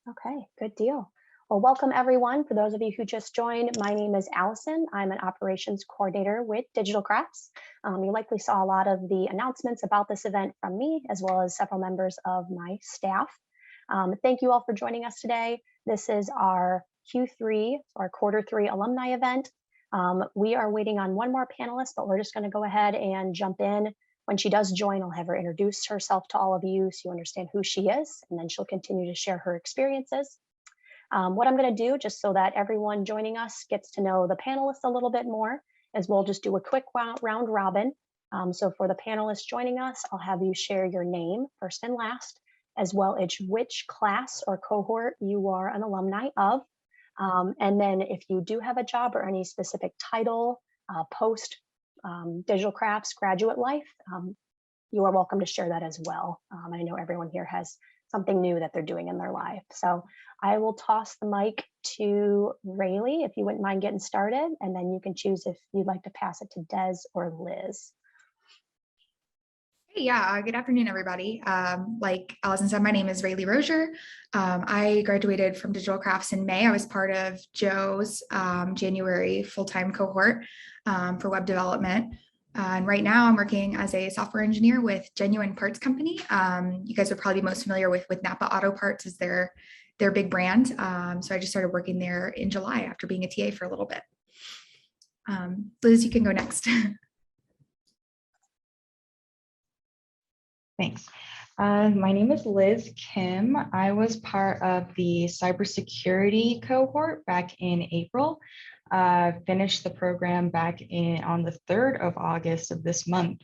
Okay, good deal. Well, welcome everyone. For those of you who just joined, my name is Allison. I'm an operations coordinator with DigitalCrafts. You likely saw a lot of the announcements about this event from me, as well as several members of my staff. Thank you all for joining us today. This is our Q3, our Q3 alumni event. We are waiting on one more panelist, but we're just going to go ahead and jump in. When she does join, I'll have her introduce herself to all of you so you understand who she is, and then she'll continue to share her experiences. What I'm going to do, just so that everyone joining us gets to know the panelists a little bit more, is we'll just do a quick round robin. So for the panelists joining us, I'll have you share your name, first and last, as well as which class or cohort you are an alumni of. And then if you do have a job or any specific title, post Digital Crafts graduate life, you are welcome to share that as well. I know everyone here has something new that they're doing in their life. So I will toss the mic to Rayleigh, if you wouldn't mind getting started, and then you can choose if you'd like to pass it to Des or Liz. Hey, yeah, good afternoon, everybody. Like Allison said, my name is Rayleigh Rozier. I graduated from Digital Crafts in May. I was part of Joe's January full-time cohort for web development. And right now I'm working as a software engineer with Genuine Parts Company. You guys would probably be most familiar with Napa Auto Parts as their big brand. So I just started working there in July after being a TA for a little bit. Liz, you can go next. Thanks. My name is Liz Kim. I was part of the cybersecurity cohort back in April. Finished the program back on the 3rd of August of this month.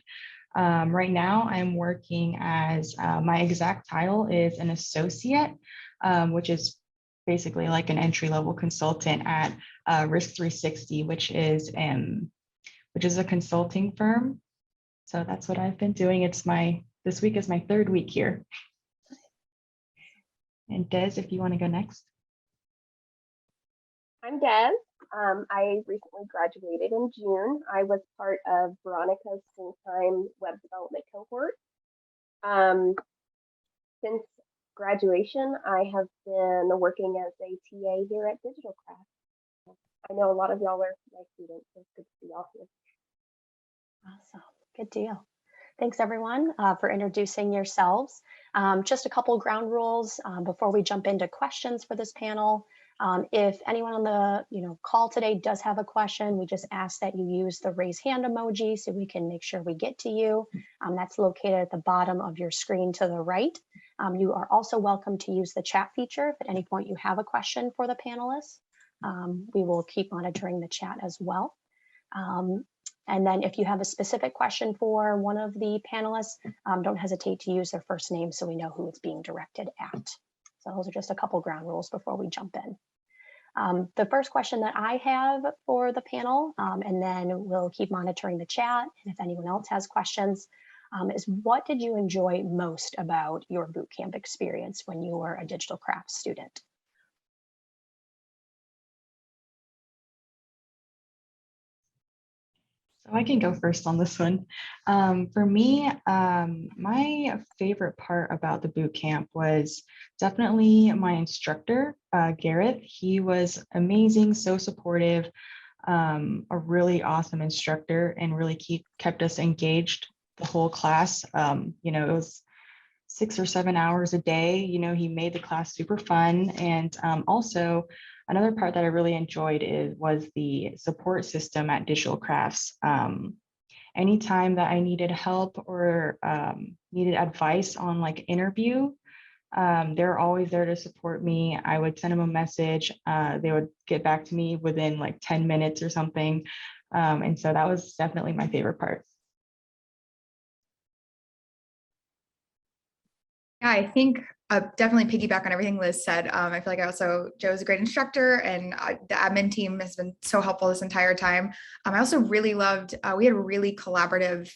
Right now, I'm working as my exact title is an associate, which is basically like an entry-level consultant at Risk 360, which is a consulting firm. So that's what I've been doing. This week is my 3rd week here. And Des, if you want to go next. I'm Des. I recently graduated in June. I was part of Veronica's full-time web development cohort. Since graduation, I have been working as a TA here at DigitalCrafts. I know a lot of y'all are my students, so it's good to see y'all here. Awesome, good deal. Thanks everyone for introducing yourselves. Just a couple ground rules before we jump into questions for this panel. If anyone on the call today does have a question, we just ask that you use the raise hand emoji so we can make sure we get to you. That's located at the bottom of your screen to the right. You are also welcome to use the chat feature if at any point you have a question for the panelists. We will keep monitoring the chat as well. And then if you have a specific question for one of the panelists, don't hesitate to use their first name so we know who it's being directed at. So those are just a couple ground rules before we jump in. The first question that I have for the panel, and then we'll keep monitoring the chat, and if anyone else has questions, is what did you enjoy most about your bootcamp experience when you were a Digital Crafts student? So I can go first on this one. For me, my favorite part about the boot camp was definitely my instructor, Gareth. He was amazing, so supportive, a really awesome instructor, and really kept us engaged the whole class. It was 6 or 7 hours a day. He made the class super fun. And also, another part that I really enjoyed was the support system at Digital Crafts. Anytime that I needed help or needed advice on like interview, they're always there to support me. I would send them a message. They would get back to me within like 10 minutes or something. And so that was definitely my favorite part. Yeah, I think definitely piggyback on everything Liz said. I feel like Joe's a great instructor, and the admin team has been so helpful this entire time. I also really loved, we had a really collaborative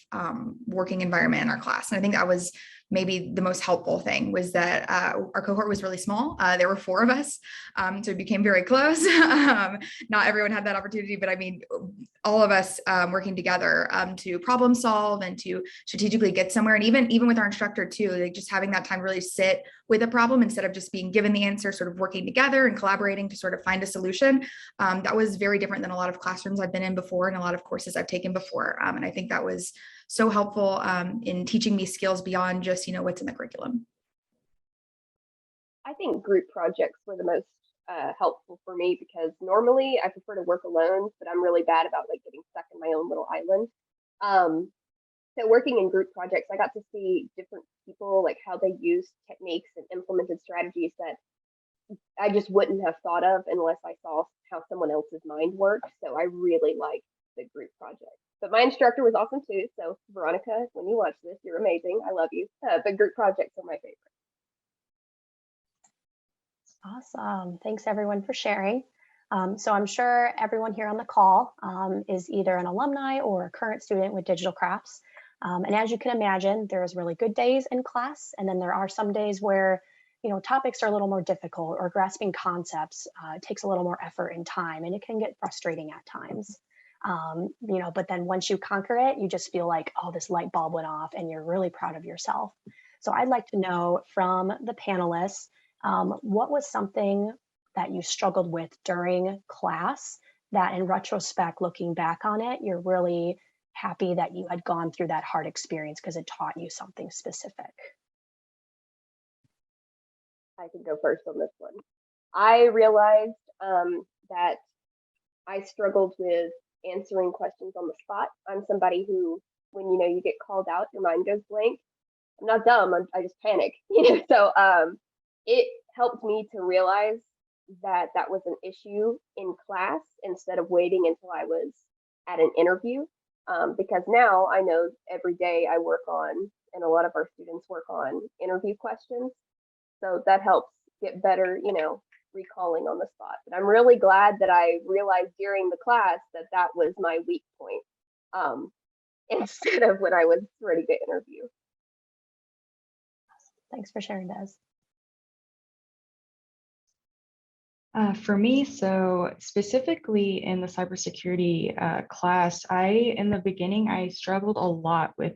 working environment in our class. And I think that was maybe the most helpful thing, was that our cohort was really small. There were 4 of us, so it became very close. Not everyone had that opportunity, but I mean, all of us working together to problem solve and to strategically get somewhere. And even with our instructor too, like just having that time to really sit with a problem instead of just being given the answer, sort of working together and collaborating to sort of find a solution. That was very different than a lot of classrooms I've been in before and a lot of courses I've taken before. And I think that was so helpful in teaching me skills beyond just, what's in the curriculum. I think group projects were the most helpful for me because normally I prefer to work alone, but I'm really bad about like getting stuck in my own little island. So working in group projects, I got to see different people, like how they used techniques and implemented strategies that I just wouldn't have thought of unless I saw how someone else's mind worked. So I really liked the group project. But my instructor was awesome too. So Veronica, when you watch this, you're amazing. I love you. But group projects are my favorite. Awesome. Thanks everyone for sharing. So I'm sure everyone here on the call is either an alumni or a current student with DigitalCrafts. And as you can imagine, there's really good days in class, and then there are some days where topics are a little more difficult or grasping concepts takes a little more effort and time, and it can get frustrating at times. But then once you conquer it, you just feel like, oh, this light bulb went off and you're really proud of yourself. So I'd like to know from the panelists, what was something that you struggled with during class that in retrospect, looking back on it, you're really happy that you had gone through that hard experience because it taught you something specific? I can go first on this one. I realized that I struggled with answering questions on the spot. I'm somebody who, when you get called out, your mind goes blank. I'm not dumb. I just panic. So it helped me to realize that that was an issue in class instead of waiting until I was at an interview. Because now I know every day I work on, and a lot of our students work on interview questions. So that helps get better, recalling on the spot. But I'm really glad that I realized during the class that that was my weak point instead of when I was ready to interview. Thanks for sharing, Des. For me, so specifically in the cybersecurity class, in the beginning, I struggled a lot with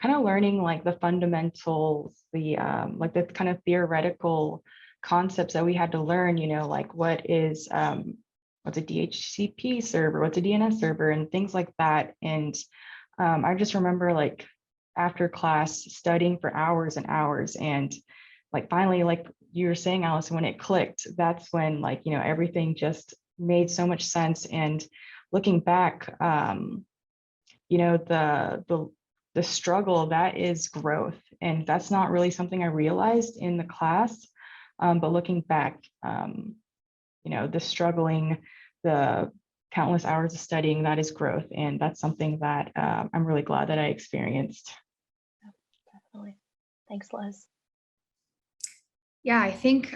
kind of learning like the fundamentals, the like the kind of theoretical concepts that we had to learn, like what's a DHCP server, what's a DNS server, and things like that. And I just remember like after class studying for hours and hours, and like finally, like you were saying, Alice, when it clicked, that's when like, everything just made so much sense. And looking back, the struggle, that is growth. And that's not really something I realized in the class. But looking back, the struggling, the countless hours of studying, that is growth. And that's something that I'm really glad that I experienced. Definitely. Thanks, Liz. Yeah, I think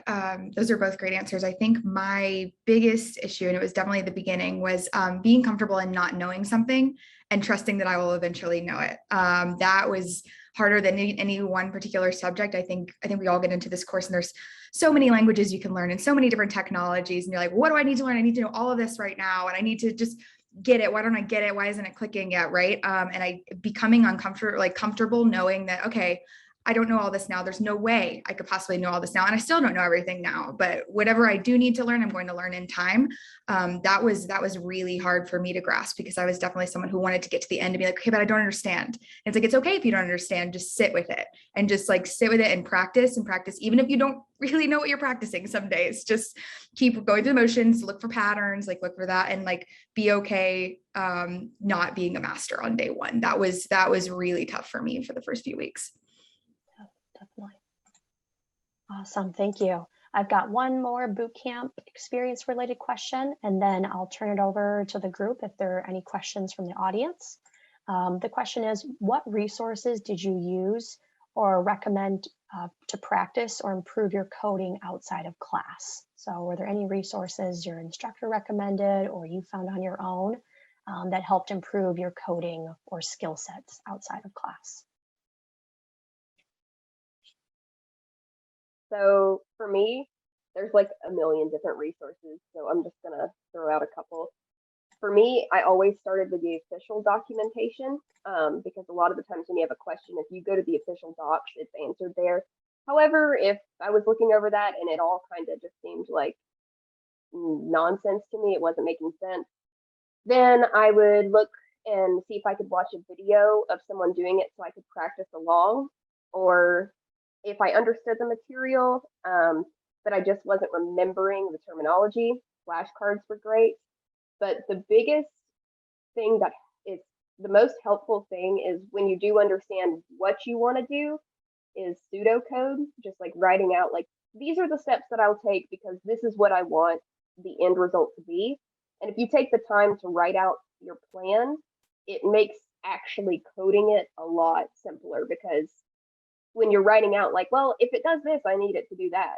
those are both great answers. I think my biggest issue, and it was definitely the beginning, was being comfortable in not knowing something and trusting that I will eventually know it. That was harder than any one particular subject. I think we all get into this course and there's so many languages you can learn and so many different technologies. And you're like, what do I need to learn? I need to know all of this right now. And I need to just get it. Why don't I get it? Why isn't it clicking yet? Right. And I becoming comfortable knowing that, okay, I don't know all this now. There's no way I could possibly know all this now. And I still don't know everything now, but whatever I do need to learn, I'm going to learn in time. That was really hard for me to grasp because I was definitely someone who wanted to get to the end and be like, okay, but I don't understand. And it's like, it's okay if you don't understand, just sit with it and just like sit with it and practice. Even if you don't really know what you're practicing some days, just keep going through the motions, look for patterns, like look for that, and like be okay not being a master on day one. That was really tough for me for the first few weeks. Definitely. Awesome. Thank you. I've got one more bootcamp experience related question, and then I'll turn it over to the group if there are any questions from the audience. The question is, what resources did you use or recommend to practice or improve your coding outside of class? So were there any resources your instructor recommended or you found on your own that helped improve your coding or skill sets outside of class? So for me, there's like a million different resources. So I'm just gonna throw out a couple. For me, I always started with the official documentation because a lot of the times when you have a question, if you go to the official docs, it's answered there. However, if I was looking over that and it all kind of just seemed like nonsense to me, it wasn't making sense, then I would look and see if I could watch a video of someone doing it so I could practice along, or if I understood the material, but I just wasn't remembering the terminology, flashcards were great. But the biggest thing that is the most helpful thing is when you do understand what you want to do is pseudocode, just like writing out like, these are the steps that I'll take because this is what I want the end result to be. And if you take the time to write out your plan, it makes actually coding it a lot simpler, because when you're writing out like, well, if it does this, I need it to do that,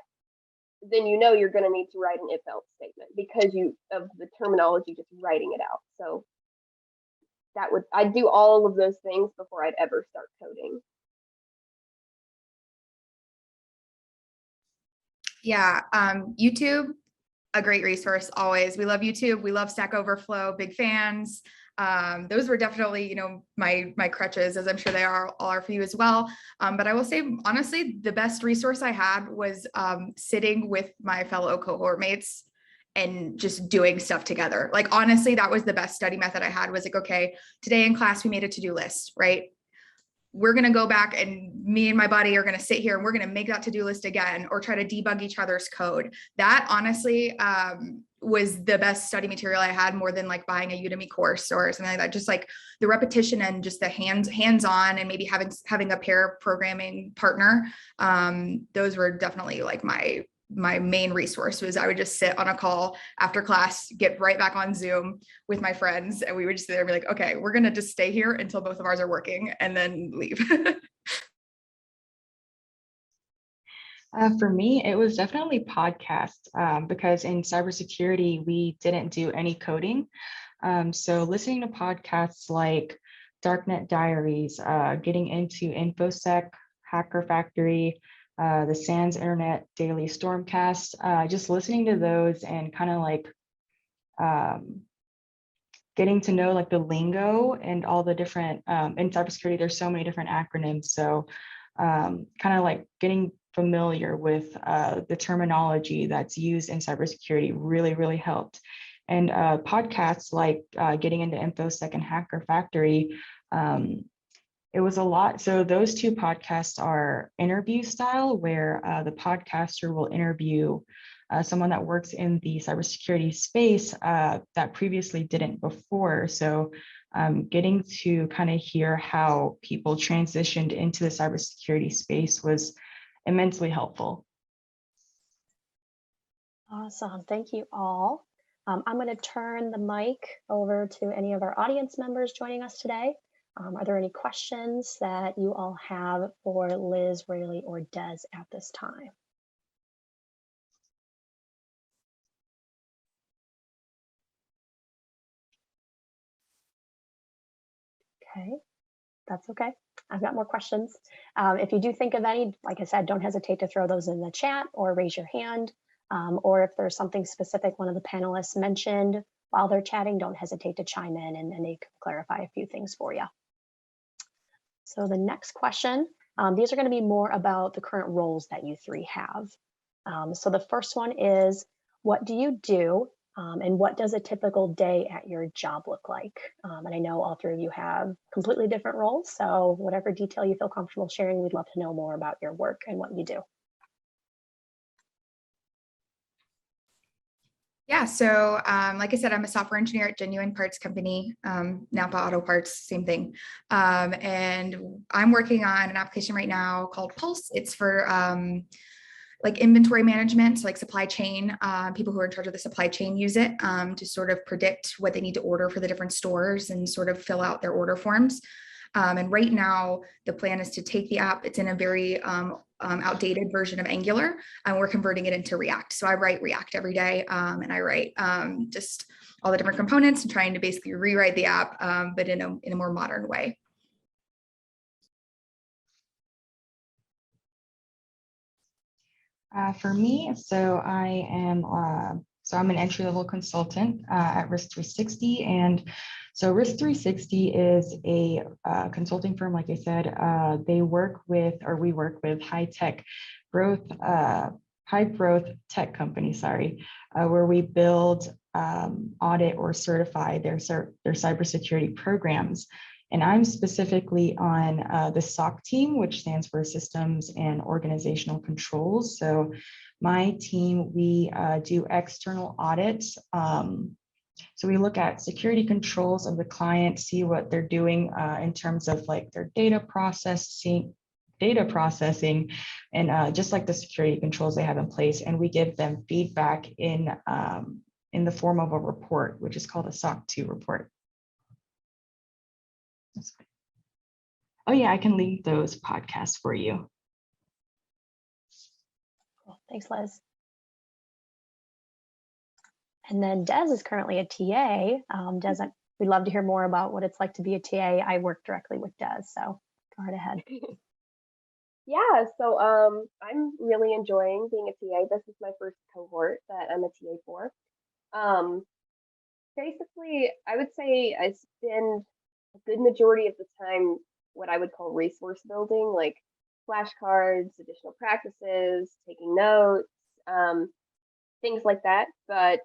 then you know you're going to need to write an if else statement because you of the terminology, just writing it out. So I'd do all of those things before I'd ever start coding. Yeah, YouTube, a great resource always. We love YouTube. We love Stack Overflow, big fans. Those were definitely, my crutches, as I'm sure they all are for you as well. But I will say, honestly, the best resource I had was sitting with my fellow cohort mates and just doing stuff together. Like, honestly, that was the best study method I had, was like, okay, today in class, we made a to-do list, right? We're going to go back and me and my buddy are going to sit here and we're going to make that to-do list again, or try to debug each other's code. That honestly was the best study material I had, more than like buying a Udemy course or something like that. Just like the repetition and just the hands-on, and maybe having a pair programming partner. Those were definitely like my main resource. Was I would just sit on a call after class, get right back on Zoom with my friends, and we would just sit there and be like, okay, we're going to just stay here until both of ours are working and then leave. For me, it was definitely podcasts, because in cybersecurity, we didn't do any coding. So listening to podcasts like Darknet Diaries, getting into InfoSec, Hacker Factory, the SANS Internet Daily Stormcast, just listening to those and kind of like getting to know like the lingo and all the different, in cybersecurity, there's so many different acronyms. So kind of like getting familiar with the terminology that's used in cybersecurity really, really helped. And podcasts like getting into InfoSec and Hacker Factory, it was a lot. So those two podcasts are interview style, where the podcaster will interview someone that works in the cybersecurity space that previously didn't before. So getting to kind of hear how people transitioned into the cybersecurity space was immensely helpful. Awesome. Thank you all. I'm going to turn the mic over to any of our audience members joining us today. Are there any questions that you all have for Liz, Rayleigh, or Des at this time? Okay, that's okay. I've got more questions. If you do think of any, like I said, don't hesitate to throw those in the chat or raise your hand. Or if there's something specific one of the panelists mentioned while they're chatting, don't hesitate to chime in and they can clarify a few things for you. So the next question, these are going to be more about the current roles that you three have. So the first one is, what do you do and what does a typical day at your job look like? And I know all three of you have completely different roles, so whatever detail you feel comfortable sharing, we'd love to know more about your work and what you do. Yeah, so like I said, I'm a software engineer at Genuine Parts Company, Napa Auto Parts, same thing. And I'm working on an application right now called Pulse. It's for like inventory management, so like supply chain. People who are in charge of the supply chain use it to sort of predict what they need to order for the different stores and sort of fill out their order forms. And right now, the plan is to take the app. It's in a very outdated version of Angular, and we're converting it into React. So I write React every day, and I write just all the different components and trying to basically rewrite the app, but in a more modern way. For me, so I am So I'm an entry-level consultant at Risk 360. And so Risk 360 is a consulting firm, like I said. We work with high growth tech companies, where we build, audit, or certify their cybersecurity programs. And I'm specifically on the SOC team, which stands for Systems and Organizational Controls. So my team, we do external audits. So we look at security controls of the client, see what they're doing in terms of like their data processing, and just like the security controls they have in place. And we give them feedback in the form of a report, which is called a SOC 2 report. Oh yeah, I can link those podcasts for you. Cool. Thanks, Liz. And then Des is currently a TA. Des, we'd love to hear more about what it's like to be a TA. I work directly with Des, so go right ahead. Yeah, so I'm really enjoying being a TA. This is my first cohort that I'm a TA for. Basically, I would say I spend a good majority of the time what I would call resource building, like flashcards, additional practices, taking notes, things like that. But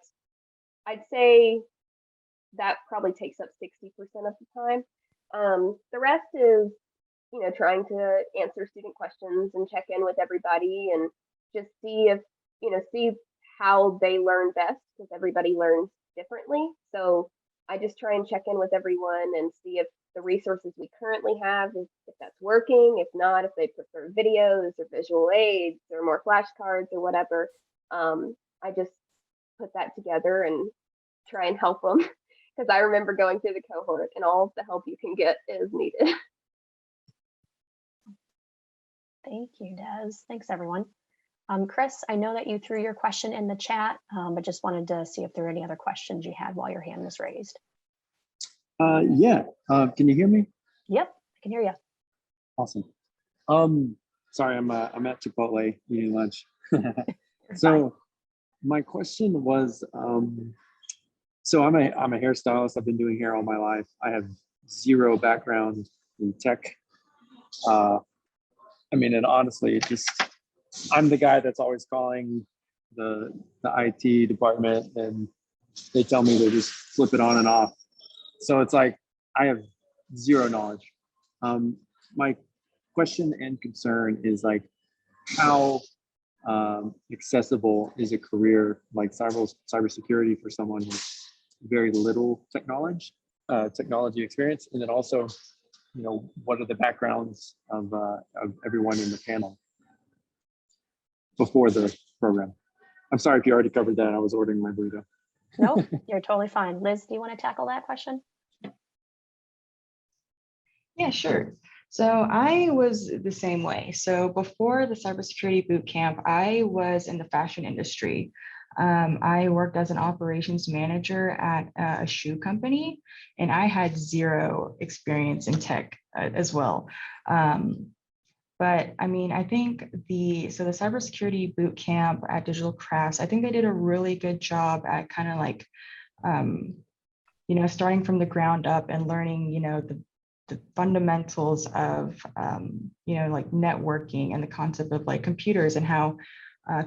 I'd say that probably takes up 60% of the time. The rest is, trying to answer student questions and check in with everybody and just see if, see how they learn best, because everybody learns differently. So I just try and check in with everyone and see if the resources we currently have, if that's working. If not, if they prefer videos or visual aids or more flashcards or whatever. I just put that together and try and help them, because I remember going through the cohort and all of the help you can get is needed. Thank you, Des. Thanks, everyone. Chris, I know that you threw your question in the chat, but just wanted to see if there were any other questions you had while your hand was raised. Yeah, can you hear me? Yep, I can hear you. Awesome. Sorry, I'm at Chipotle eating lunch. So fine. my question was, so I'm a hairstylist. I've been doing hair all my life. I have zero background in tech. And honestly, I'm the guy that's always calling the IT department, and they tell me to just flip it on and off. So it's like, I have zero knowledge. My question and concern is like, how accessible is a career like cybersecurity for someone with very little technology experience? And then also, what are the backgrounds of everyone in the panel before the program? I'm sorry if you already covered that. I was ordering my burrito. No, you're totally fine. Liz, do you want to tackle that question? Yeah, sure. So I was the same way. So before the cybersecurity bootcamp, I was in the fashion industry. I worked as an operations manager at a shoe company, and I had zero experience in tech as well. But I mean, I think the cybersecurity bootcamp at DigitalCrafts, I think they did a really good job at kind of like, starting from the ground up and learning, the fundamentals of, like networking and the concept of like computers and how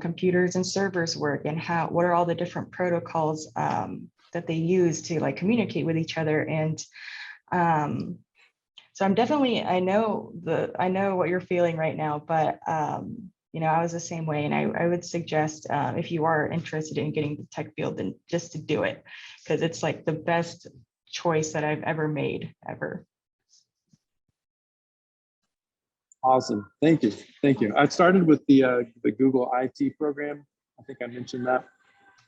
computers and servers work, and what are all the different protocols that they use to like communicate with each other. And so I'm definitely, I know what you're feeling right now, but I was the same way. And I would suggest if you are interested in getting the tech field, then just to do it, because it's like the best choice that I've ever made, ever. Awesome. Thank you. Thank you. I started with the Google IT program. I think I mentioned that.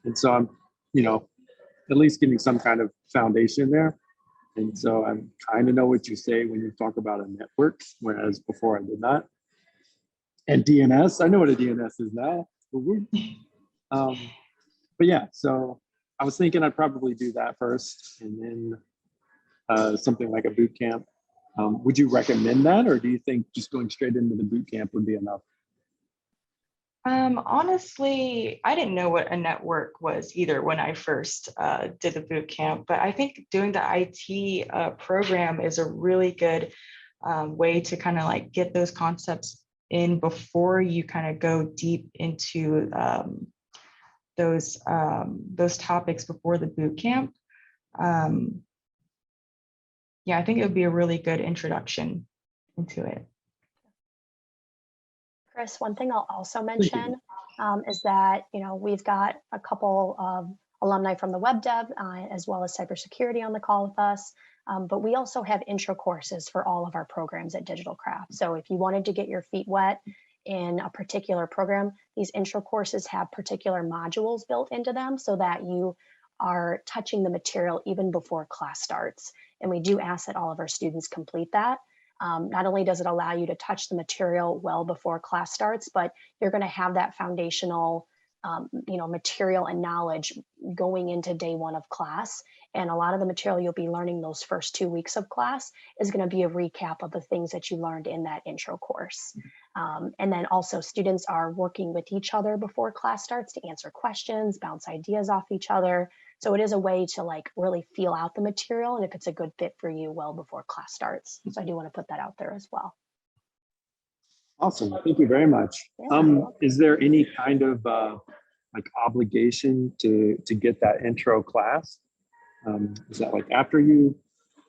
And so I'm, at least getting some kind of foundation there. And so I kind of know what you say when you talk about a network, whereas before I did not. And DNS, I know what a DNS is now. But yeah, so I was thinking I'd probably do that first, and then something like a boot camp. Would you recommend that, or do you think just going straight into the boot camp would be enough? Honestly, I didn't know what a network was either when I first did the boot camp, but I think doing the IT program is a really good way to kind of like get those concepts in before you kind of go deep into those topics before the boot camp. Yeah, I think it would be a really good introduction into it. Chris, one thing I'll also mention is that, we've got a couple of alumni from the web dev as well as cybersecurity on the call with us. But we also have intro courses for all of our programs at DigitalCrafts. So if you wanted to get your feet wet in a particular program, these intro courses have particular modules built into them so that you are touching the material even before class starts. And we do ask that all of our students complete that. Not only does it allow you to touch the material well before class starts, but you're going to have that foundational, material and knowledge going into day one of class. And a lot of the material you'll be learning those first 2 weeks of class is going to be a recap of the things that you learned in that intro course. And then also students are working with each other before class starts to answer questions, bounce ideas off each other. So it is a way to like really feel out the material and if it's a good fit for you well before class starts. So I do want to put that out there as well. Awesome. Thank you very much. Yeah, is there any kind of like obligation to get that intro class? Is that like after you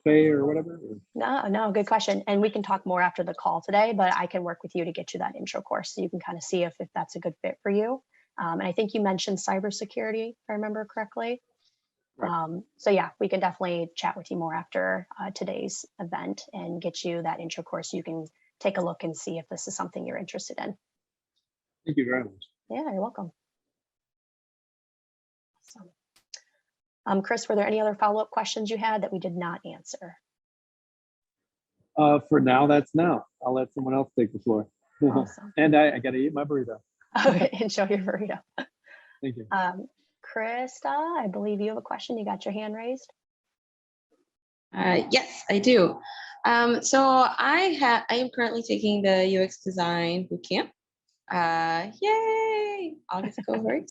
pay or whatever? No, good question. And we can talk more after the call today, but I can work with you to get you that intro course so you can kind of see if that's a good fit for you. And I think you mentioned cybersecurity, if I remember correctly. Right. So yeah, we can definitely chat with you more after today's event and get you that intro course. You can take a look and see if this is something you're interested in. Thank you very much. Yeah, you're welcome. Awesome. Chris, were there any other follow-up questions you had that we did not answer? For now, that's now. I'll let someone else take the floor. Awesome. And I got to eat my burrito. Okay, enjoy your burrito. Thank you. Krista, I believe you have a question. You got your hand raised. Yes, I do. So I am currently taking the UX design bootcamp. Yay! August cohort.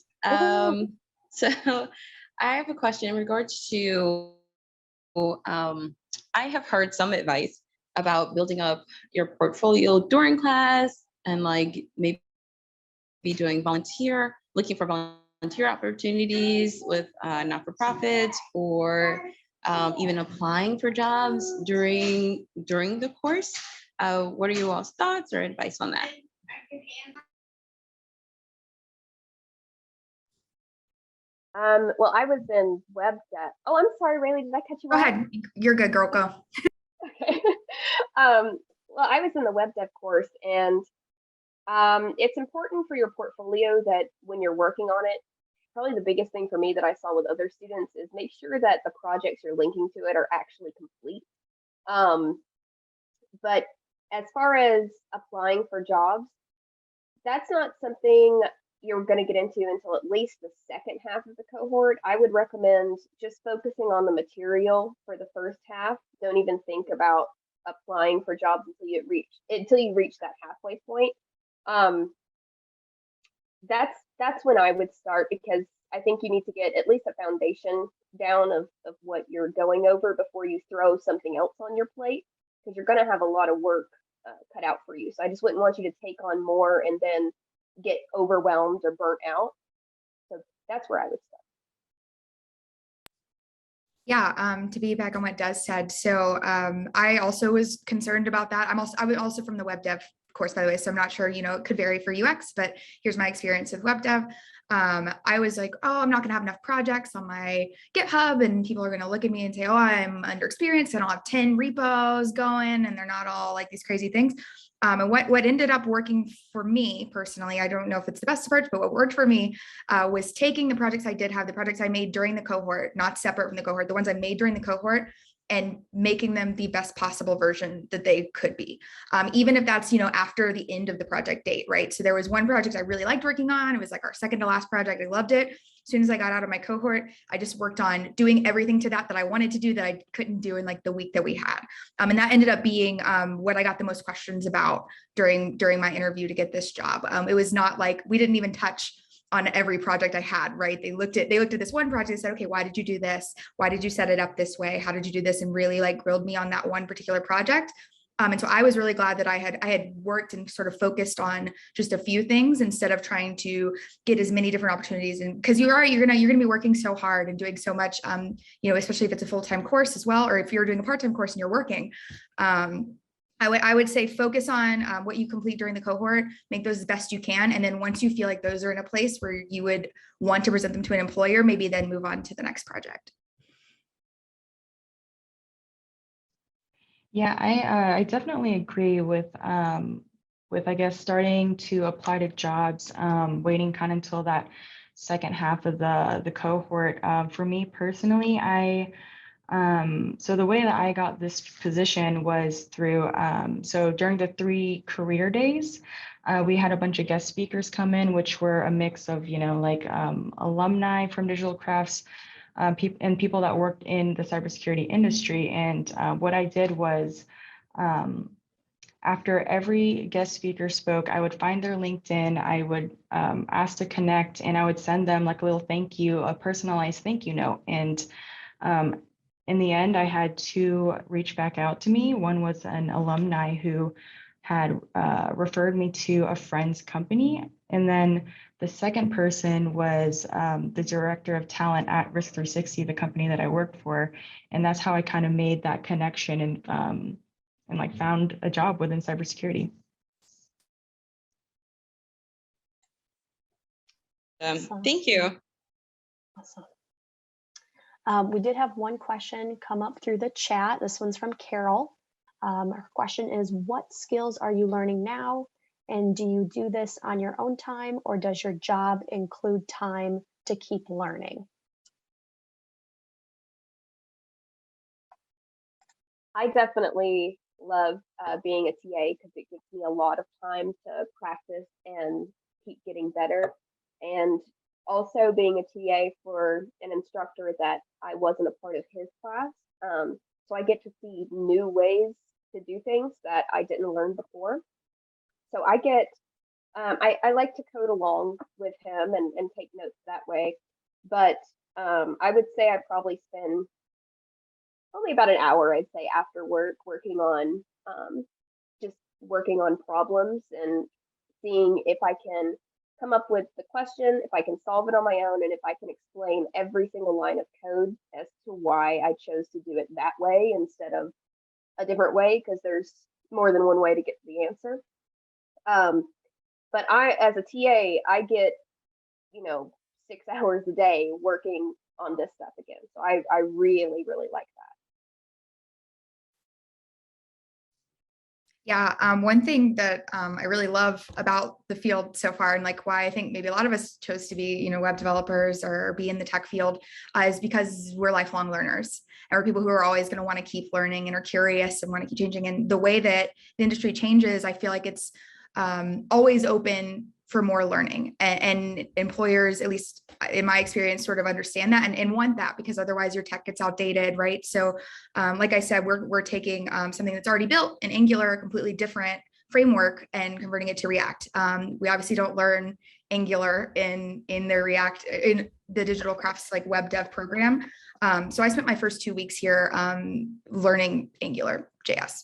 So I have a question in regards to, I have heard some advice about building up your portfolio during class and like maybe doing looking for volunteer opportunities with not-for-profits or even applying for jobs during the course. What are you all's thoughts or advice on that? Well, I was in web dev. Oh, I'm sorry, Rayleigh, did I cut you off? Go ahead. You're good, girl. Go. Okay. Well, I was in the web dev course, and it's important for your portfolio that when you're working on it, probably the biggest thing for me that I saw with other students is make sure that the projects you're linking to it are actually complete. But as far as applying for jobs, that's not something you're going to get into until at least the second half of the cohort. I would recommend just focusing on the material for the first half. Don't even think about applying for jobs until you reach that halfway point. That's when I would start, because I think you need to get at least a foundation down of what you're going over before you throw something else on your plate, because you're going to have a lot of work cut out for you. So I just wouldn't want you to take on more and then get overwhelmed or burnt out. So that's where I would start. Yeah, to be back on what Des said. So I also was concerned about that. I was also from the web dev course, by the way, so I'm not sure, it could vary for UX, but here's my experience of web dev. I was like, oh, I'm not gonna have enough projects on my GitHub and people are gonna look at me and say, oh, I'm underexperienced. I don't have 10 repos going and they're not all like these crazy things. And what ended up working for me personally, I don't know if it's the best approach, but what worked for me was taking the projects I did have, the projects I made during the cohort, not separate from the cohort, the ones I made during the cohort, and making them the best possible version that they could be. Even if that's, after the end of the project date, right? So there was one project I really liked working on. It was like our second to last project. I loved it. As soon as I got out of my cohort, I just worked on doing everything to that I wanted to do that I couldn't do in like the week that we had. And that ended up being what I got the most questions about during my interview to get this job. It was not like, we didn't even touch on every project I had, right? They looked at this one project and said, okay, why did you do this? Why did you set it up this way? How did you do this? And really like grilled me on that one particular project. And so I was really glad that I had worked and sort of focused on just a few things instead of trying to get as many different opportunities. And because you're gonna be working so hard and doing so much, especially if it's a full-time course as well, or if you're doing a part-time course and you're working. I would say focus on what you complete during the cohort, make those as best you can. And then once you feel like those are in a place where you would want to present them to an employer, maybe then move on to the next project. Yeah, I definitely agree with I guess starting to apply to jobs, waiting kind of until that second half of the cohort. For me personally, so the way that I got this position was through, so during the 3 career days, we had a bunch of guest speakers come in, which were a mix of, alumni from DigitalCrafts, and people that worked in the cybersecurity industry. And what I did was, after every guest speaker spoke, I would find their LinkedIn, I would ask to connect, and I would send them like a little thank you, a personalized thank you note. And in the end, I had 2 reach back out to me. One was an alumni who had referred me to a friend's company. And then the second person was the director of talent at Risk 360, the company that I worked for. And that's how I kind of made that connection and like found a job within cybersecurity. Thank you. Awesome. We did have one question come up through the chat. This one's from Carol. Her question is, what skills are you learning now? And do you do this on your own time, or does your job include time to keep learning? I definitely love being a TA because it gives me a lot of time to practice and keep getting better. And also being a TA for an instructor that I wasn't a part of his class. So I get to see new ways to do things that I didn't learn before. So I get, I like to code along with him and take notes that way. But I would say I probably spend only about an hour, I'd say, after work working on just working on problems and seeing if I can come up with the question, if I can solve it on my own, and if I can explain every single line of code as to why I chose to do it that way instead of a different way, because there's more than one way to get to the answer. But I, as a TA, I get, 6 hours a day working on this stuff again. So I really, really like that. Yeah, one thing that I really love about the field so far, and like why I think maybe a lot of us chose to be, web developers or be in the tech field, is because we're lifelong learners, and we're people who are always going to want to keep learning and are curious and want to keep changing. And the way that the industry changes, I feel like it's always open for more learning, and employers, at least in my experience, sort of understand that and want that, because otherwise your tech gets outdated, right? So like I said, we're taking something that's already built in Angular, a completely different framework, and converting it to React. We obviously don't learn Angular in the React, in the DigitalCrafts like web dev program. So I spent my first 2 weeks here learning Angular JS.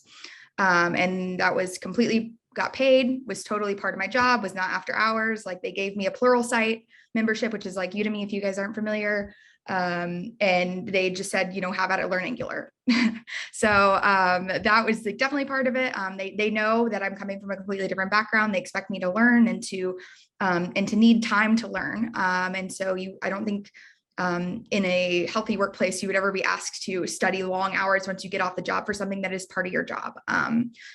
And that was completely got paid, was totally part of my job, was not after hours. Like they gave me a Pluralsight membership, which is like Udemy, if you guys aren't familiar. And they just said, how about it, learn Angular. So that was definitely part of it. They know that I'm coming from a completely different background. They expect me to learn and to need time to learn. And so I don't think in a healthy workplace, you would ever be asked to study long hours once you get off the job for something that is part of your job.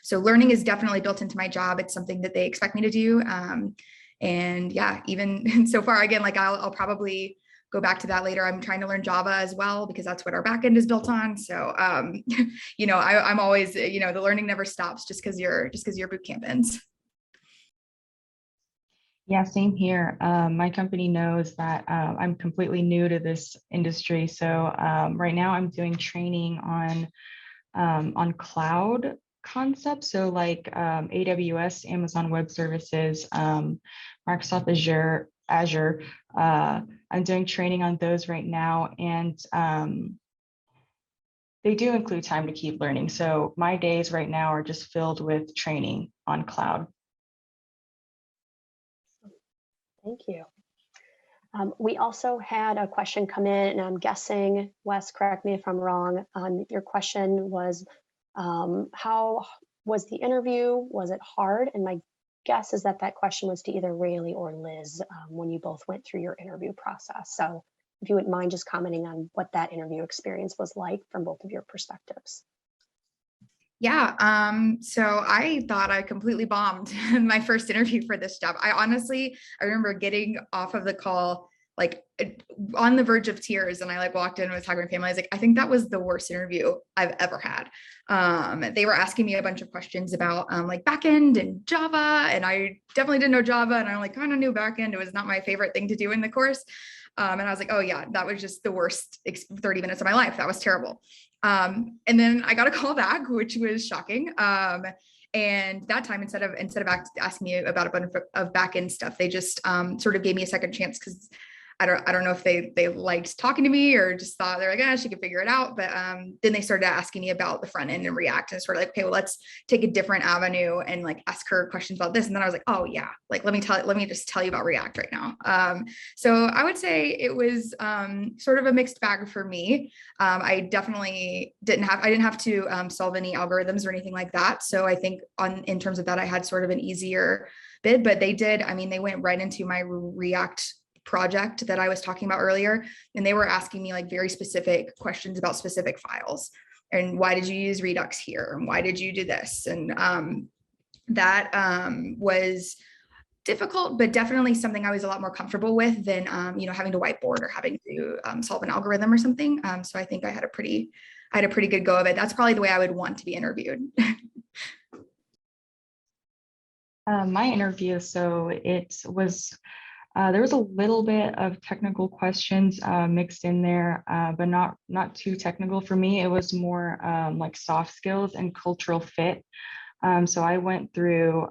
So learning is definitely built into my job. It's something that they expect me to do. And yeah, even so far, again, like I'll probably go back to that later. I'm trying to learn Java as well because that's what our backend is built on. So, you know, I'm always, you know, the learning never stops just because your boot camp ends. Yeah, same here. My company knows that I'm completely new to this industry. So right now I'm doing training on cloud concepts. So like AWS, Amazon Web Services, Microsoft Azure. I'm doing training on those right now. And they do include time to keep learning. So my days right now are just filled with training on cloud. Thank you. We also had a question come in, and I'm guessing, Wes, correct me if I'm wrong, your question was, how was the interview? Was it hard? And my guess is that that question was to either Rayleigh or Liz when you both went through your interview process. So if you wouldn't mind just commenting on what that interview experience was like from both of your perspectives. Yeah, so I thought I completely bombed my first interview for this job. I remember getting off of the call, like on the verge of tears. And I like walked in and was talking to my family. I was like, I think that was the worst interview I've ever had. They were asking me a bunch of questions about like backend and Java. And I definitely didn't know Java, and I like kind of knew backend. It was not my favorite thing to do in the course. And I was like, oh yeah, that was just the worst 30 minutes of my life. That was terrible. And then I got a call back, which was shocking. And that time, instead of asking me about a bunch of back-end stuff, they just sort of gave me a second chance because I don't know if they liked talking to me or just thought they're like, she could figure it out. But then they started asking me about the front end and React, and sort of like, okay, well, let's take a different avenue and like ask her questions about this. And then I was like, oh yeah, like let me just tell you about React right now. So I would say it was sort of a mixed bag for me. I definitely didn't have to solve any algorithms or anything like that. So I think in terms of that, I had sort of an easier bid, but they went right into my React project that I was talking about earlier. And they were asking me like very specific questions about specific files. And why did you use Redux here? And why did you do this? And that was difficult, but definitely something I was a lot more comfortable with than, having to whiteboard or having to solve an algorithm or something. So I think I had a pretty good go of it. That's probably the way I would want to be interviewed. My interview, so it was, there was a little bit of technical questions mixed in there, but not too technical for me. It was more like soft skills and cultural fit. So I went through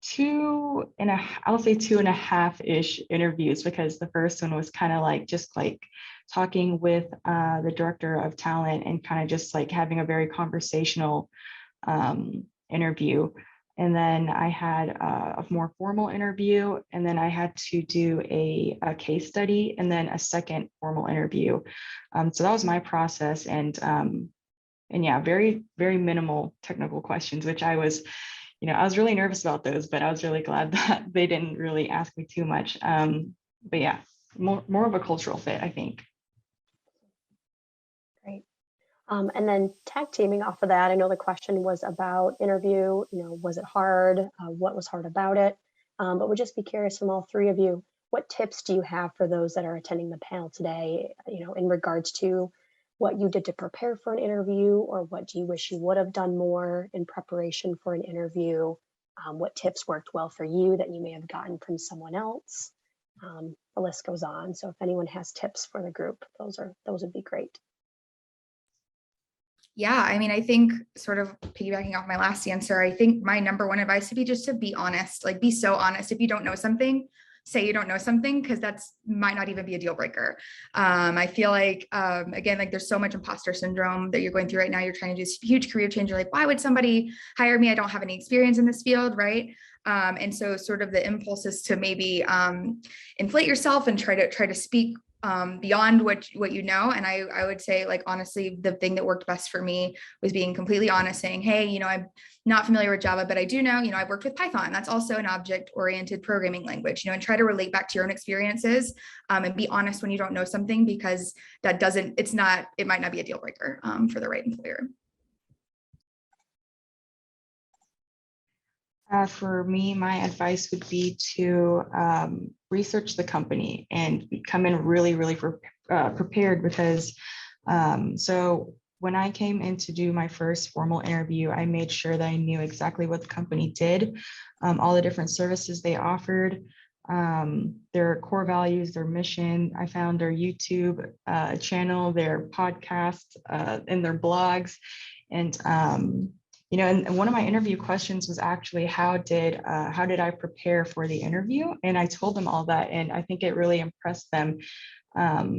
2.5-ish interviews, because the first one was kind of like just like talking with the director of talent and kind of just like having a very conversational interview. And then I had a more formal interview, and then I had to do a case study, and then a second formal interview. So that was my process, and yeah, very, very minimal technical questions, which I was really nervous about those, but I was really glad that they didn't really ask me too much. But yeah, more of a cultural fit, I think. Great. And then tag teaming off of that, I know the question was about interview, was it hard? What was hard about it? But would just be curious from all three of you, what tips do you have for those that are attending the panel today, in regards to what you did to prepare for an interview, or what do you wish you would have done more in preparation for an interview? What tips worked well for you that you may have gotten from someone else? The list goes on. So if anyone has tips for the group, those would be great. Yeah, I think sort of piggybacking off my last answer, I think my number one advice would be just to be honest, like be so honest. If you don't know something, say you don't know something, because that's might not even be a deal breaker. I feel like, again, like there's so much imposter syndrome that you're going through right now. You're trying to do this huge career change. You're like, why would somebody hire me? I don't have any experience in this field, right? And so sort of the impulse is to maybe inflate yourself and try to speak beyond what you know. And I would say, like, honestly, the thing that worked best for me was being completely honest, saying, hey, I'm not familiar with Java, but I do know, I've worked with Python. That's also an object-oriented programming language, and try to relate back to your own experiences, and be honest when you don't know something, because it might not be a deal breaker for the right employer. For me, my advice would be to research the company and come in really prepared, because so when I came in to do my first formal interview, I made sure that I knew exactly what the company did, all the different services they offered, their core values, their mission. I found their YouTube channel, their podcast, and their blogs. And you know, and one of my interview questions was actually how did I prepare for the interview? And I told them all that, and I think it really impressed them,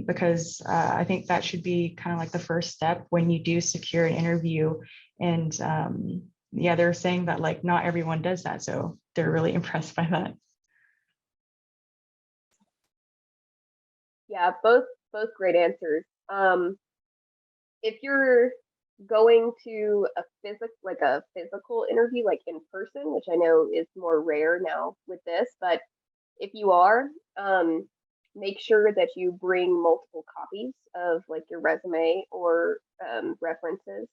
because I think that should be kind of like the first step when you do secure an interview. And yeah, they're saying that like not everyone does that, so they're really impressed by that. Yeah, both great answers. If you're going to a physical interview, like in person, which I know is more rare now with this, but if you are, make sure that you bring multiple copies of like your resume or references,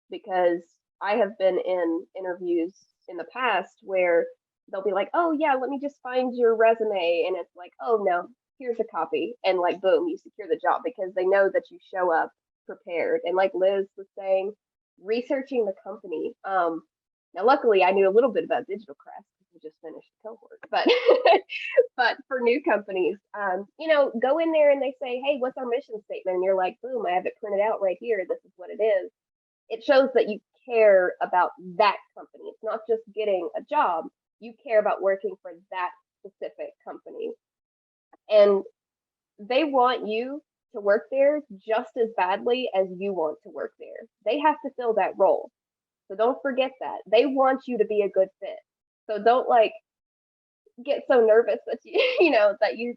because I have been in interviews in the past where they'll be like, oh yeah, let me just find your resume, and it's like, oh no, here's a copy, and like boom, you secure the job, because they know that you show up prepared. And like Liz was saying, researching the company. Now luckily I knew a little bit about DigitalCrafts because we just finished the cohort, but but for new companies, you know, go in there and they say, hey, what's our mission statement? And you're like, boom, I have it printed out right here. This is what it is. It shows that you care about that company. It's not just getting a job. You care about working for that specific company. And they want you to work there just as badly as you want to work there. They have to fill that role. So don't forget that. They want you to be a good fit. So don't like get so nervous that you know, that you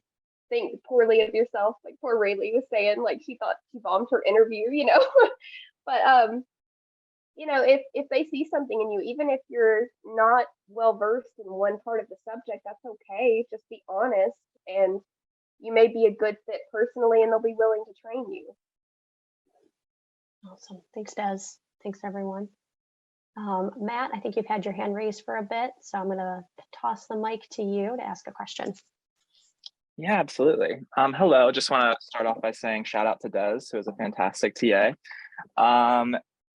think poorly of yourself. Like poor Rayleigh was saying, like she thought she bombed her interview, you know. But you know, if they see something in you, even if you're not well versed in one part of the subject, that's okay. Just be honest, and you may be a good fit personally, and they'll be willing to train you. Awesome. Thanks, Des. Thanks, everyone. Matt, I think you've had your hand raised for a bit, so I'm going to toss the mic to you to ask a question. Yeah, absolutely. Hello, just want to start off by saying shout out to Des, who is a fantastic TA.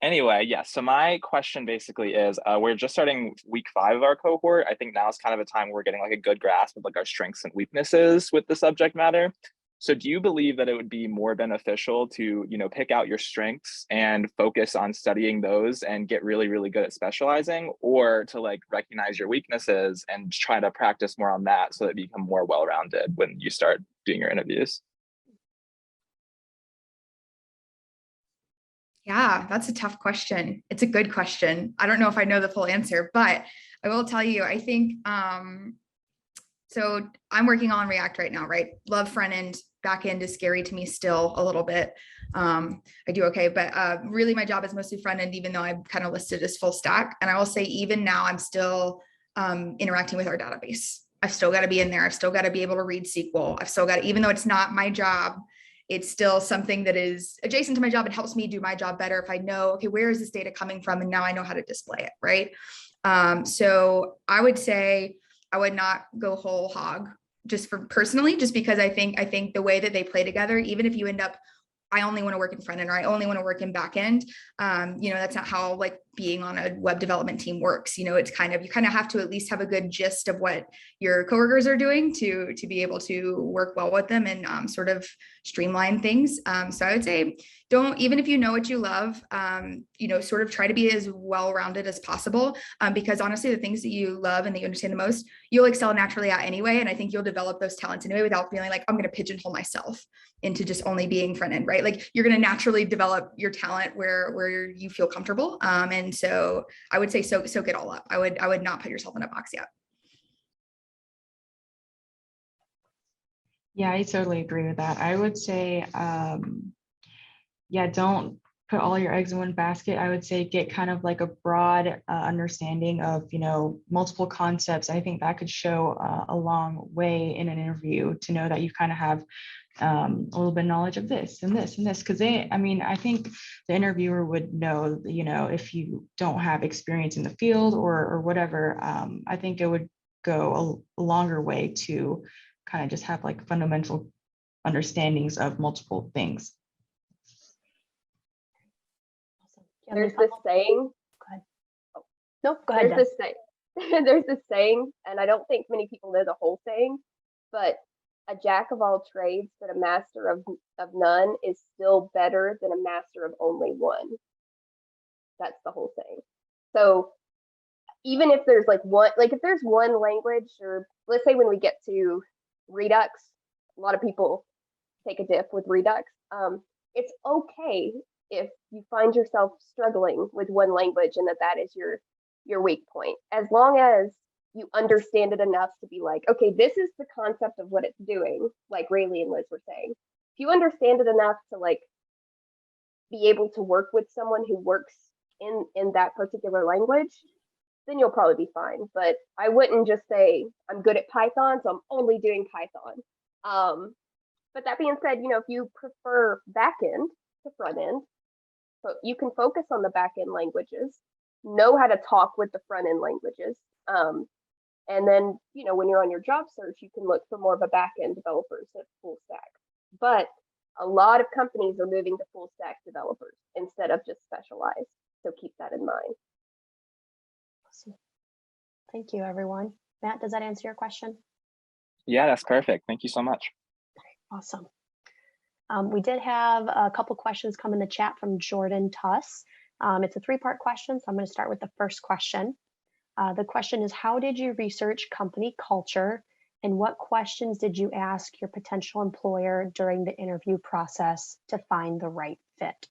Anyway, yeah, so my question basically is, we're just starting week 5 of our cohort. I think now is kind of a time where we're getting like a good grasp of like our strengths and weaknesses with the subject matter. So do you believe that it would be more beneficial to, you know, pick out your strengths and focus on studying those and get really, really good at specializing, or to like recognize your weaknesses and try to practice more on that so that you become more well-rounded when you start doing your interviews? Yeah, that's a tough question. It's a good question. I don't know if I know the full answer, but I will tell you, I think, so I'm working on React right now, right? Love front end, back end is scary to me still a little bit. I do okay, but really my job is mostly front end, even though I'm kind of listed as full stack. And I will say, even now I'm still interacting with our database. I've still got to be in there. I've still got to be able to read SQL. I've still got to, even though it's not my job, it's still something that is adjacent to my job. It helps me do my job better if I know, okay, where is this data coming from? And now I know how to display it, right? So I would say I would not go whole hog just for personally, just because I think the way that they play together, even if you end up, I only want to work in front end or I only want to work in back end, you know, that's not how like being on a web development team works. You know, it's kind of, you kind of have to at least have a good gist of what your coworkers are doing to be able to work well with them and sort of streamline things. So I would say, don't, even if you know what you love, you know, sort of try to be as well-rounded as possible, because honestly, the things that you love and that you understand the most, you'll excel naturally at anyway. And I think you'll develop those talents anyway without feeling like I'm going to pigeonhole myself into just only being front end, right? Like you're going to naturally develop your talent where you feel comfortable. And so I would say, soak it all up. I would not put yourself in a box yet. Yeah, I totally agree with that. I would say, yeah, don't put all your eggs in one basket. I would say get kind of like a broad understanding of, you know, multiple concepts. I think that could show a long way in an interview to know that you kind of have a little bit of knowledge of this and this and this, because I mean, I think the interviewer would know, you know, if you don't have experience in the field or whatever, I think it would go a longer way to kind of just have like fundamental understandings of multiple things. There's this saying. Go ahead. Oh, nope, go ahead. There's this saying. There's this saying, and I don't think many people know the whole saying, but a jack of all trades but a master of none is still better than a master of only one. That's the whole thing. So even if there's like one, like if there's one language, or let's say when we get to Redux, a lot of people take a diff with Redux. It's okay if you find yourself struggling with one language and that is your weak point, as long as you understand it enough to be like, okay, this is the concept of what it's doing, like Rayleigh and Liz were saying. If you understand it enough to like be able to work with someone who works in that particular language, then you'll probably be fine. But I wouldn't just say I'm good at Python, so I'm only doing Python. But that being said, you know, if you prefer backend to front end, so you can focus on the backend languages, know how to talk with the front end languages. And then, you know, when you're on your job search, you can look for more of a back-end developer instead of full stack. But a lot of companies are moving to full stack developers instead of just specialized. So keep that in mind. Awesome. Thank you, everyone. Matt, does that answer your question? Yeah, that's perfect. Thank you so much. Awesome. We did have a couple questions come in the chat from Jordan Tuss. It's a three-part question, so I'm going to start with the first question. The question is, how did you research company culture, and what questions did you ask your potential employer during the interview process to find the right fit?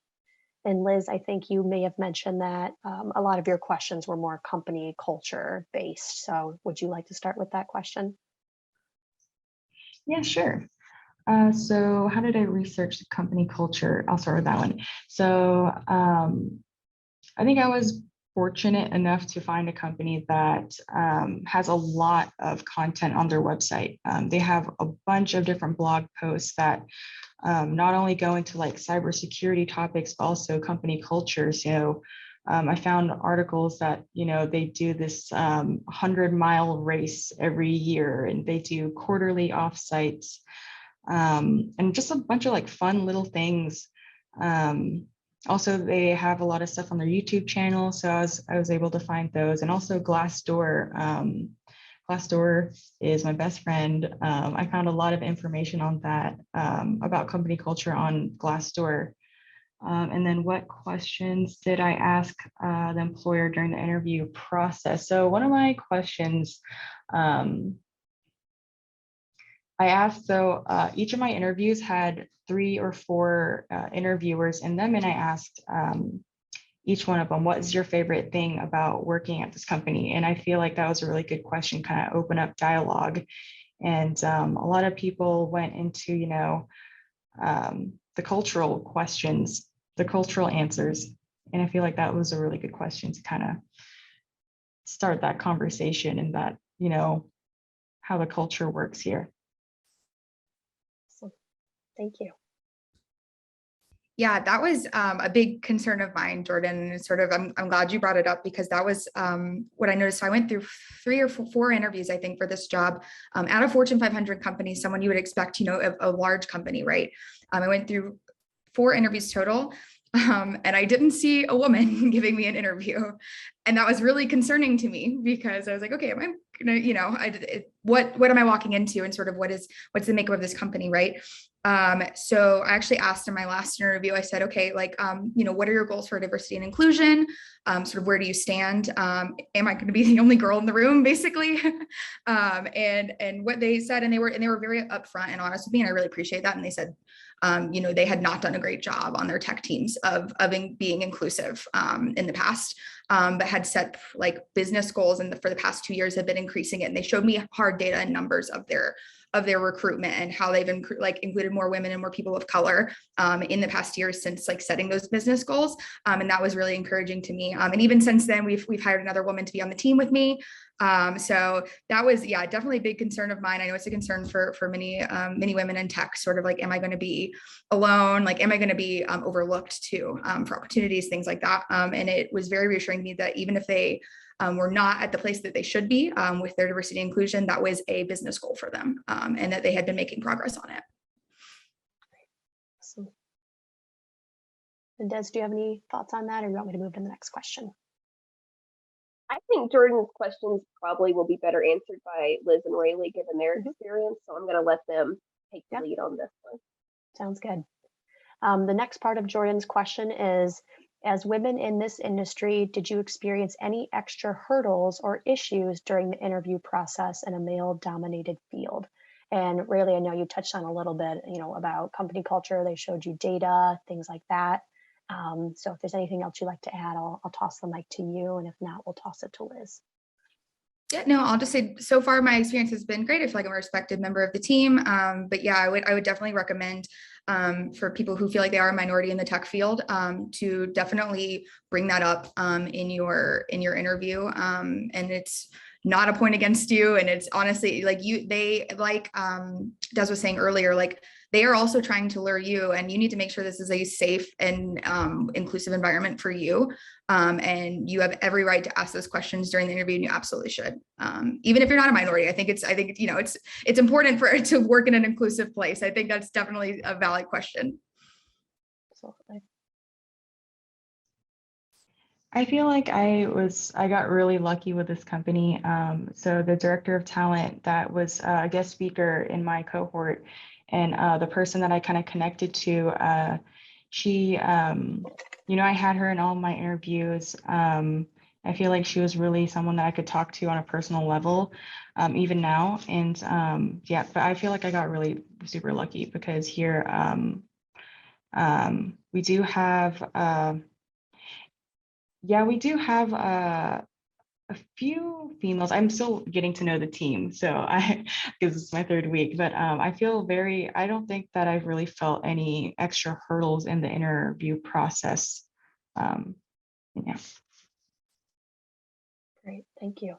And Liz, I think you may have mentioned that a lot of your questions were more company culture based. So would you like to start with that question? Yeah, sure. So how did I research the company culture? I'll start with that one. So I think I was fortunate enough to find a company that has a lot of content on their website. They have a bunch of different blog posts that not only go into like cybersecurity topics, but also company culture. So I found articles that, you know, they do this 100-mile race every year, and they do quarterly offsites, and just a bunch of like fun little things. Also, they have a lot of stuff on their YouTube channel, so I was able to find those, and also Glassdoor. Glassdoor is my best friend. I found a lot of information on that about company culture on Glassdoor. And then what questions did I ask the employer during the interview process? So one of my questions I asked, so each of my interviews had 3 or 4 interviewers in them, and I asked each one of them, what is your favorite thing about working at this company? And I feel like that was a really good question, kind of open up dialogue. And a lot of people went into, you know, the cultural questions, the cultural answers. And I feel like that was a really good question to kind of start that conversation, and that, you know, how the culture works here. Thank you. Yeah, that was a big concern of mine, Jordan. And sort of, I'm glad you brought it up, because that was what I noticed. So I went through 3 or 4 interviews, I think, for this job at a Fortune 500 company, someone you would expect, you know, a large company, right? I went through 4 interviews total, and I didn't see a woman giving me an interview. And that was really concerning to me, because I was like, okay, am I gonna, you know, what am I walking into, and sort of what's the makeup of this company, right? So I actually asked in my last interview, I said, okay, like, you know, what are your goals for diversity and inclusion? Sort of where do you stand? Am I going to be the only girl in the room, basically? And what they said, and they were very upfront and honest with me, and I really appreciate that. And they said, you know, they had not done a great job on their tech teams of being inclusive in the past, but had set like business goals, and for the past 2 years have been increasing it. And they showed me hard data and numbers of their recruitment, and how they've included more women and more people of color in the past year since like setting those business goals. And that was really encouraging to me. And even since then, we've hired another woman to be on the team with me. So that was, yeah, definitely a big concern of mine. I know it's a concern for many women in tech, sort of like, am I going to be alone? Like, am I going to be overlooked too for opportunities, things like that? And it was very reassuring to me that even if they were not at the place that they should be with their diversity and inclusion, that was a business goal for them, and that they had been making progress on it. Awesome. And Des, do you have any thoughts on that, or you want me to move to the next question? I think Jordan's questions probably will be better answered by Liz and Rayleigh given their experience. So I'm going to let them take the lead on this one. Sounds good. The next part of Jordan's question is, as women in this industry, did you experience any extra hurdles or issues during the interview process in a male-dominated field? And Rayleigh, I know you touched on a little bit, about company culture. They showed you data, things like that. So if there's anything else you'd like to add, I'll toss the mic to you. And if not, we'll toss it to Liz. Yeah, no, I'll just say so far my experience has been great. I feel like I'm a respected member of the team. But yeah, I would definitely recommend for people who feel like they are a minority in the tech field to definitely bring that up in your interview. And it's not a point against you. And it's honestly like Des was saying earlier, like they are also trying to lure you, and you need to make sure this is a safe and inclusive environment for you. And you have every right to ask those questions during the interview, and you absolutely should. Even if you're not a minority, I think it's important for it to work in an inclusive place. I think that's definitely a valid question. Absolutely. I feel like I got really lucky with this company. So the director of talent that was a guest speaker in my cohort, and the person that I kind of connected to, she, I had her in all my interviews. I feel like she was really someone that I could talk to on a personal level, even now. And yeah, but I feel like I got really super lucky because here we do have a few females. I'm still getting to know the team, so because it's my third week, but I don't think that I've really felt any extra hurdles in the interview process. Yeah. Great, thank you.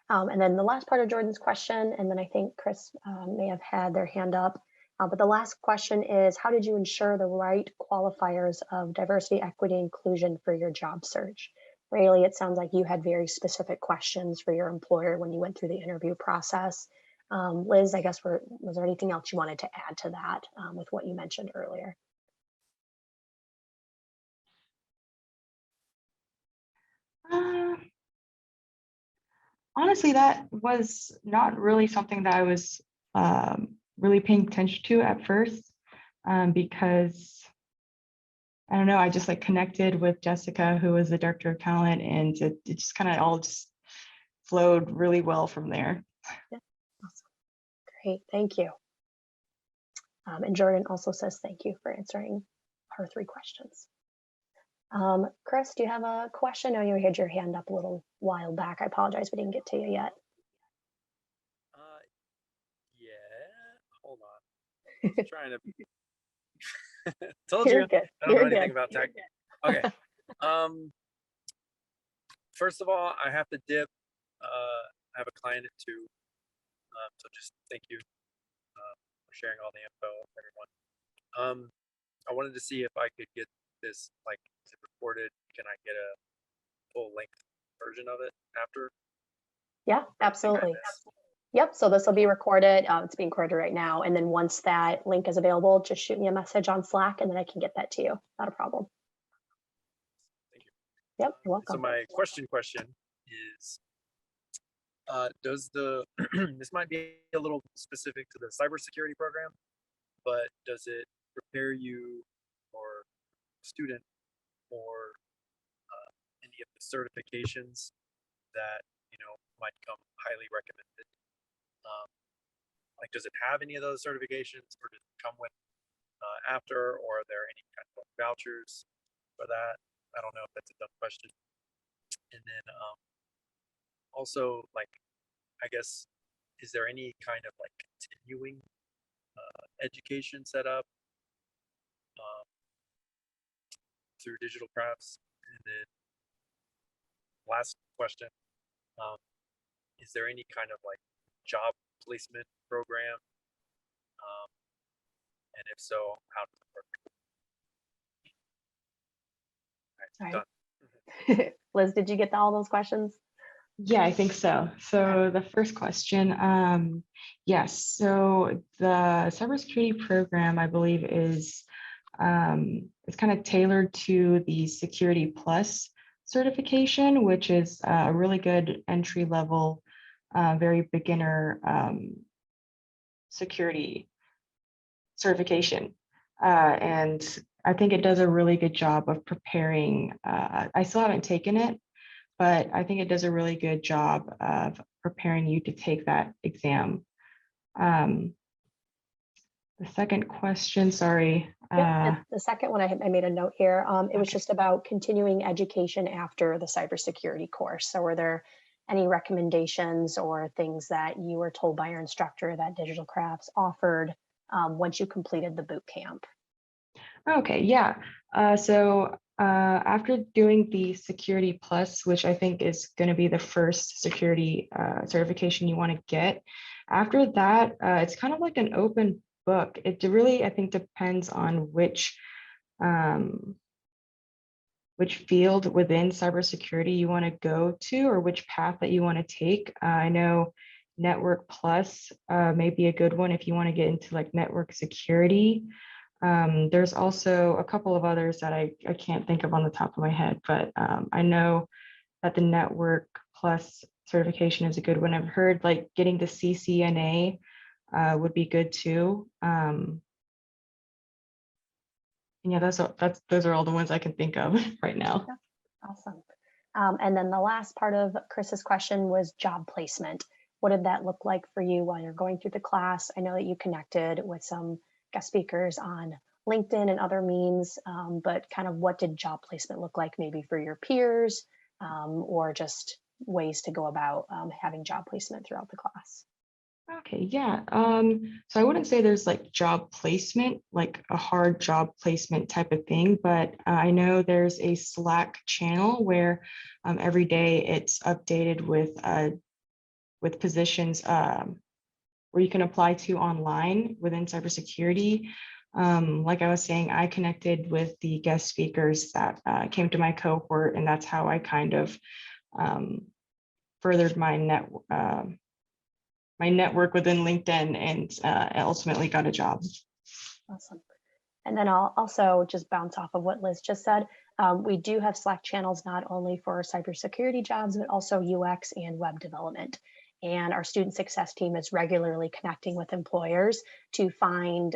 And then the last part of Jordan's question, and then I think Chris may have had their hand up, but the last question is, how did you ensure the right qualifiers of diversity, equity, inclusion for your job search? Rayleigh, it sounds like you had very specific questions for your employer when you went through the interview process. Liz, I guess, was there anything else you wanted to add to that with what you mentioned earlier? Honestly, that was not really something that I was really paying attention to at first, because I don't know, I just connected with Jessica, who was the director of talent, and it just kind of all just flowed really well from there. Yeah, awesome. Great, thank you. And Jordan also says thank you for answering her 3 questions. Chris, do you have a question? I know you had your hand up a little while back. I apologize, we didn't get to you yet. Yeah, hold on. I'm trying to. Told You're you. good. I don't know You're anything good. about tech. Okay. First of all, I have to dip. I have a client at 2. So just thank you for sharing all the info, everyone. I wanted to see if I could get this, is it recorded? Can I get a full length version of it after? Yeah, absolutely. Yep, so this will be recorded. It's being recorded right now. And then once that link is available, just shoot me a message on Slack and then I can get that to you. Not a problem. Thank you. Yep, you're welcome. So my question is, does the, this might be a little specific to the cybersecurity program, but does it prepare you or student for any of the certifications that might come highly recommended? Does it have any of those certifications, or does it come with after, or are there any kind of vouchers for that? I don't know if that's a dumb question. And then also, I guess, is there any kind of continuing education set up through DigitalCrafts? And then last question, is there any kind of job placement program? And if so, how does it work? All right, done. Liz, did you get all those questions? Yeah, I think so. So the first question, yes. So the cybersecurity program, I believe, is it's kind of tailored to the Security Plus certification, which is a really good entry level, very beginner security certification. And I think it does a really good job of preparing. I still haven't taken it, but I think it does a really good job of preparing you to take that exam. The second question, sorry. Yep, the second one I made a note here. It was just about continuing education after the cybersecurity course. So were there any recommendations or things that you were told by your instructor that Digital Crafts offered once you completed the boot camp? Okay, yeah. After doing the Security Plus, which I think is going to be the first security certification you want to get, after that, it's kind of like an open book. It really, I think, depends on which field within cybersecurity you want to go to or which path that you want to take. I know Network Plus may be a good one if you want to get into like network security. There's also a couple of others that I can't think of on the top of my head, but I know that the Network Plus certification is a good one. I've heard like getting the CCNA would be good too. Yeah, those are all the ones I can think of right now. Yeah, awesome. And then the last part of Chris's question was job placement. What did that look like for you while you're going through the class? I know that you connected with some guest speakers on LinkedIn and other means, but kind of what did job placement look like maybe for your peers or just ways to go about having job placement throughout the class? Okay, yeah. So I wouldn't say there's like job placement, like a hard job placement type of thing, but I know there's a Slack channel where every day it's updated with positions where you can apply to online within cybersecurity. Like I was saying, I connected with the guest speakers that came to my cohort, and that's how I kind of furthered my network within LinkedIn and ultimately got a job. Awesome. And then I'll also just bounce off of what Liz just said. We do have Slack channels not only for cybersecurity jobs, but also UX and web development. And our student success team is regularly connecting with employers to find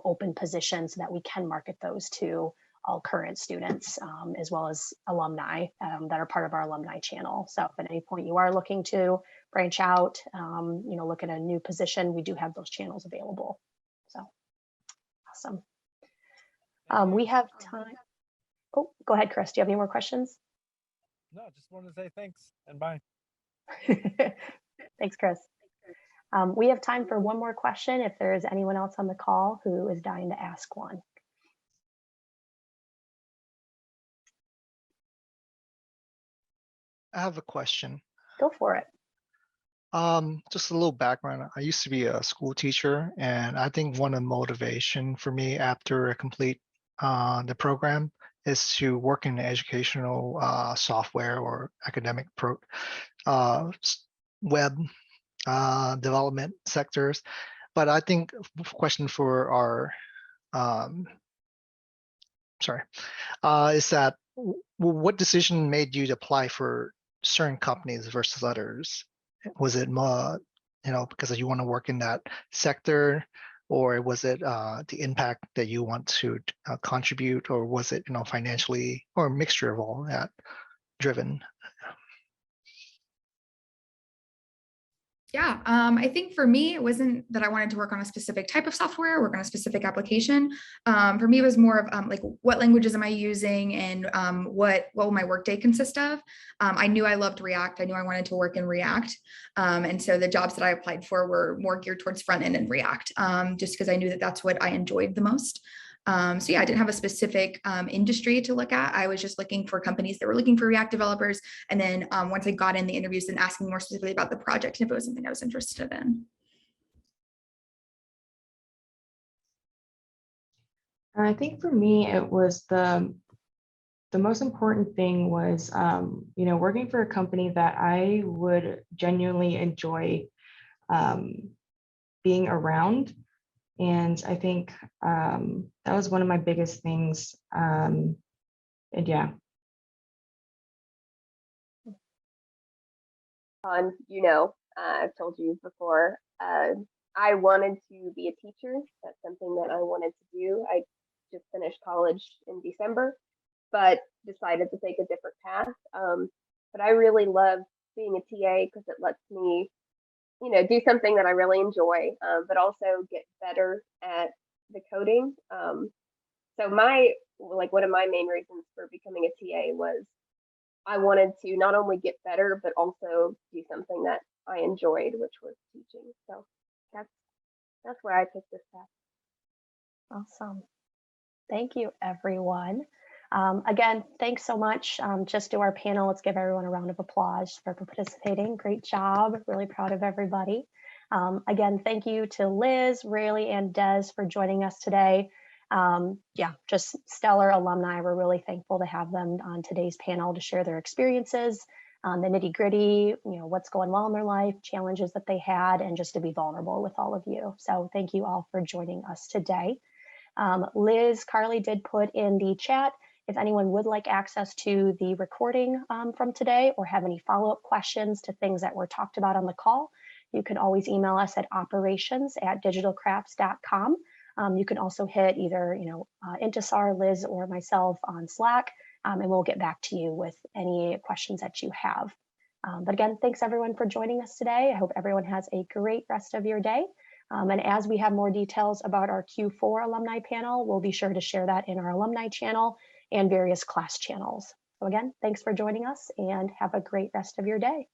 open positions so that we can market those to all current students, as well as alumni that are part of our alumni channel. So if at any point you are looking to branch out, look at a new position, we do have those channels available. So awesome. We have time. Oh, go ahead, Chris. Do you have any more questions? No, just wanted to say thanks and bye. Thanks, Chris. We have time for one more question if there is anyone else on the call who is dying to ask one. I have a question. Go for it. Just a little background. I used to be a school teacher, and I think one of the motivation for me after I complete the program is to work in the educational software or academic web development sectors. But I think question for our is that what decision made you apply for certain companies versus others? Was it more, because you want to work in that sector, or was it the impact that you want to contribute, or was it, financially, or a mixture of all that driven? Yeah, I think for me, it wasn't that I wanted to work on a specific type of software, work on a specific application. For me, it was more of like, what languages am I using, and what will my workday consist of? I knew I loved React. I knew I wanted to work in React. And so the jobs that I applied for were more geared towards front end and React, just because I knew that that's what I enjoyed the most. So yeah, I didn't have a specific industry to look at. I was just looking for companies that were looking for React developers. And then once I got in the interviews, and asking more specifically about the project and if it was something I was interested in. I think for me, it was the most important thing was, working for a company that I would genuinely enjoy being around. And I think that was one of my biggest things. And yeah. I've told you before, I wanted to be a teacher. That's something that I wanted to do. I just finished college in December, but decided to take a different path. But I really love being a TA because it lets me, do something that I really enjoy, but also get better at the coding. So one of my main reasons for becoming a TA was I wanted to not only get better, but also do something that I enjoyed, which was teaching. So that's where I picked this path. Awesome. Thank you, everyone. Again, thanks so much. Just to our panel, let's give everyone a round of applause for participating. Great job. Really proud of everybody. Again, thank you to Liz, Rayleigh, and Des for joining us today. Just stellar alumni. We're really thankful to have them on today's panel to share their experiences, the nitty gritty, what's going well in their life, challenges that they had, and just to be vulnerable with all of you. So thank you all for joining us today. Liz, Carly did put in the chat if anyone would like access to the recording from today or have any follow-up questions to things that were talked about on the call, you can always email us at operations@digitalcrafts.com. You can also hit either, Intisar, Liz, or myself on Slack, and we'll get back to you with any questions that you have. But again, thanks everyone for joining us today. I hope everyone has a great rest of your day. And as we have more details about our Q4 alumni panel, we'll be sure to share that in our alumni channel and various class channels. So again, thanks for joining us and have a great rest of your day.